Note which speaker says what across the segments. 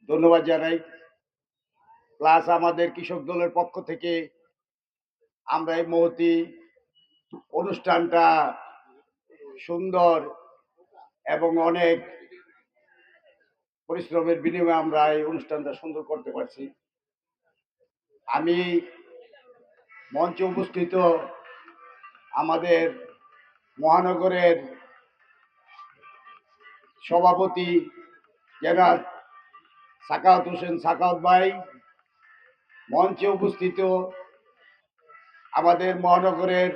Speaker 1: ধন্যবাদ জানাই। প্লাস আমাদের কৃষক দলের পক্ষ থেকে আমরা এই মহতি অনুষ্ঠানটা সুন্দর এবং অনেক পরিশ্রমের বিনিময়ে আমরা এই অনুষ্ঠানটা সুন্দর করতে পারছি। আমি মঞ্চে উপস্থিত আমাদের মহানগরের সভাপতি জেনারেল সাখাওয়াত হোসেন সাখাওয়াত ভাই, মঞ্চে উপস্থিত আমাদের মহানগরের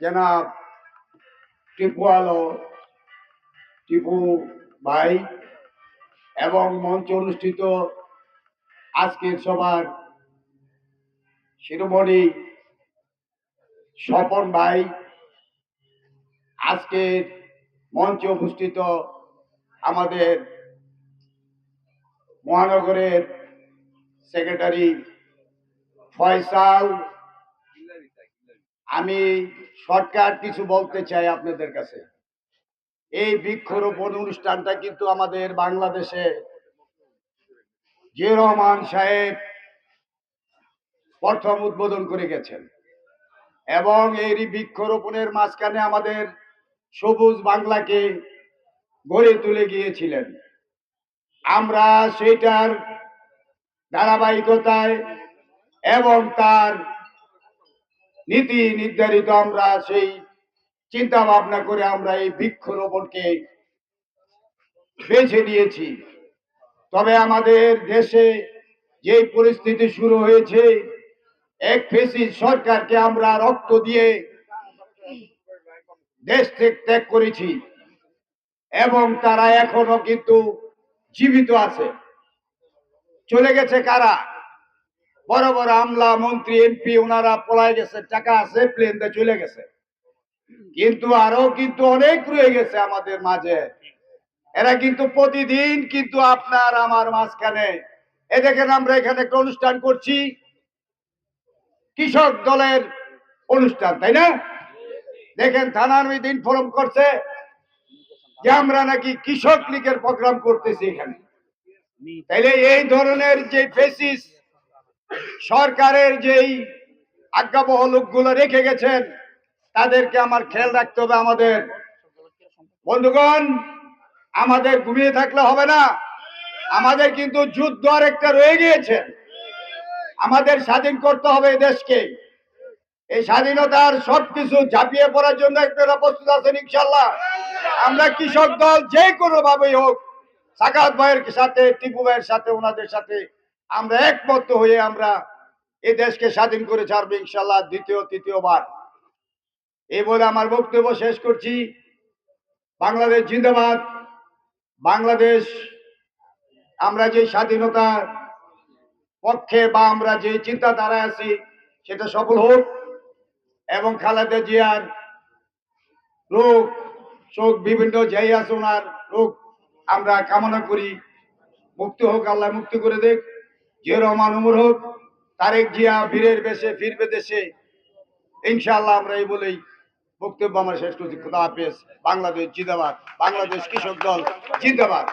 Speaker 1: জনাব টিপু ভাই এবং মঞ্চে অনুষ্ঠিত আজকের সভার শিরোমণি স্বপন ভাই, আজকের মঞ্চে উপস্থিত আমাদের মহানগরের সেক্রেটারি ফয়সাল। আমি শর্টকাট কিছু বলতে চাই আপনাদের কাছে। এই বৃক্ষরোপণ অনুষ্ঠানটা কিন্তু আমাদের বাংলাদেশে জিয়া রহমান সাহেব প্রথম উদ্বোধন করে গেছেন এবং এই বৃক্ষরোপণের মাঝখানে আমাদের সবুজ বাংলাকে গড়ে তুলে গিয়েছিলেন। আমরা সেইটার ধারাবাহিকতায় এবং তার নীতি নির্ধারিত আমরা সেই চিন্তা ভাবনা করে আমরা এই বৃক্ষরোপণকে বেছে নিয়েছি। তবে আমাদের দেশে যে পরিস্থিতি শুরু হয়েছে, এক ফ্যাসিস্ট সরকারকে আমরা রক্ত দিয়ে দেশ ত্যাগ করেছি এবং তারা এখনো কিন্তু জীবিত আছে। চলে গেছে কারা? বড় বড় আমলা, মন্ত্রী, এমপি, ওনারা পলায় গেছে, টাকা আছে, প্লেন দিয়ে চলে গেছে। কিন্তু আরো কিন্তু অনেক রয়ে গেছে আমাদের মাঝে। এরা কিন্তু প্রতিদিন কিন্তু আপনার আমার মাঝখানে এ দেখেন, আমরা এখানে একটা অনুষ্ঠান করছি, কৃষক দলের অনুষ্ঠান, তাই না? দেখেন থানার মধ্যে ইনফর্ম করছে যে আমরা নাকি কৃষক লীগের প্রোগ্রাম করতেছি এখানে। তাইলে এই ধরনের যে ফেসিস সরকারের যেই আজ্ঞাবহ লোকগুলো রেখে গেছেন, তাদেরকে আমার খেয়াল রাখতে হবে। আমাদের বন্ধুগণ, আমাদের ঘুমিয়ে থাকলে হবে না। আমাদের কিন্তু যুদ্ধ আরেকটা রয়ে গিয়েছে। আমাদের স্বাধীন করতে হবে দেশকে। এই স্বাধীনতার সবকিছু ঝাঁপিয়ে পড়ার জন্য আপনারা প্রস্তুত আছেন ইনশাল্লাহ? আমরা কৃষক দল যে কোনো ভাবেই হোক, সাখাওয়াত ভাইয়ের সাথে, টিপু ভাইয়ের সাথে, ওনাদের সাথে আমরা একমত হয়ে আমরা এই দেশকে স্বাধীন করে ছাড়বো ইনশাল্লাহ, দ্বিতীয় তৃতীয়বার। এই বলে আমার বক্তব্য শেষ করছি। বাংলাদেশ জিন্দাবাদ। বাংলাদেশ, আমরা যে স্বাধীনতার পক্ষে বা আমরা যে চিন্তাধারায় আছি সেটা সফল হোক এবং খালেদা জিয়ার রোগ শোক বিভিন্ন যাই আছে ওনার রোগ আমরা কামনা করি, মুক্তি হোক, আল্লাহ মুক্তি করে দেখ। জিয়া রহমান উমর হোক, তারেক জিয়া বীরের বেশে ফিরবে দেশে ইনশাআল্লাহ। আমরা এই বলেই বক্তব্য আমার শেষ করছি। খুদা হাফেজ। বাংলাদেশ জিন্দাবাদ। বাংলাদেশ কৃষক দল জিন্দাবাদ।